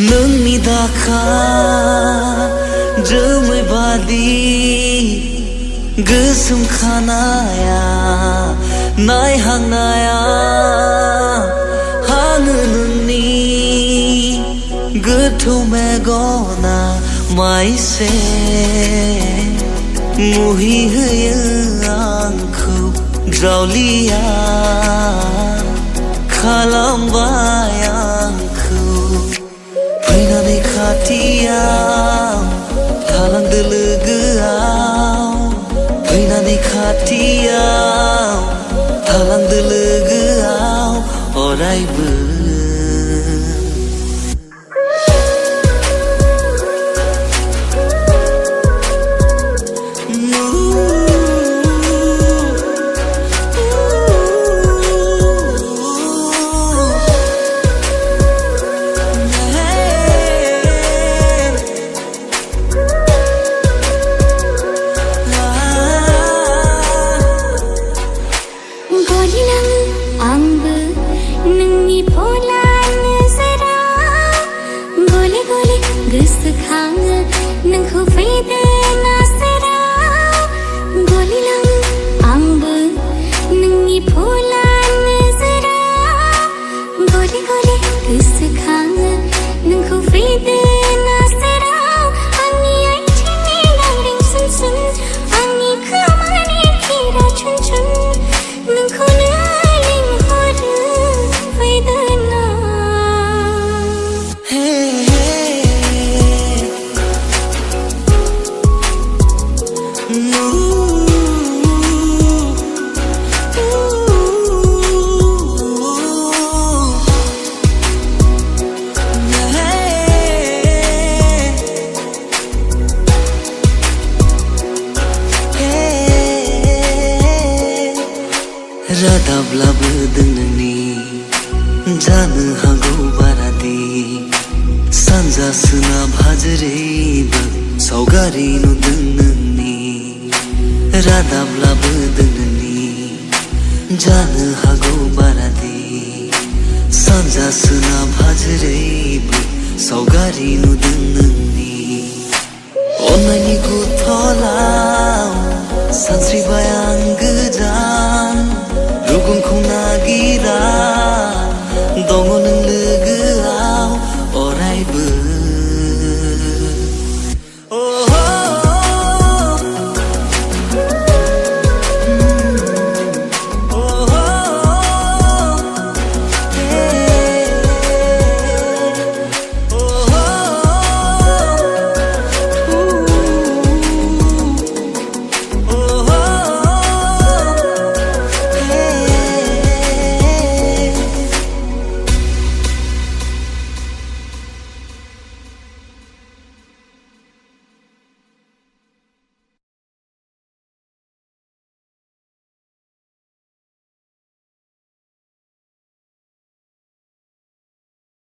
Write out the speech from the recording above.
नोंनि दाखा जोमै बादि गोसोम खानाया नायहांनाया हाङो नोंनि गोथौ मेगना माइसे मुहि होयो आंखौ जावलिया खालामबाय आंखौ फैनानै खाथियाव थालांदो लोगोआव फैनानै खाथियाव थालांदो लोगोआव अरायबो गोसोखाङो नोंखौ फैदो नासेराव गलिलाङो आंबो नोंनि भुला नोजोराव गले गले गोसोखाङो नोंखौ फैदो नासेराव आंनि आथिंनि गांग्रिं सुन सुन आंनि खोमानि खिरा छुन छुन नोंखौनो लिंहरो फैदो ना रादाब्लाबो नोंनि जानो हागौ बारादि सानजा सोनाब हाजोरैबो सावगारि नुदों नोंनि रादाब्लाबो नोंनि जानो हागौ बारादि सानजा सोनाब हाजोरैबो सावगारि नुदों नोंनि अन्नायनि गुथलाव सानस्रिबाय आं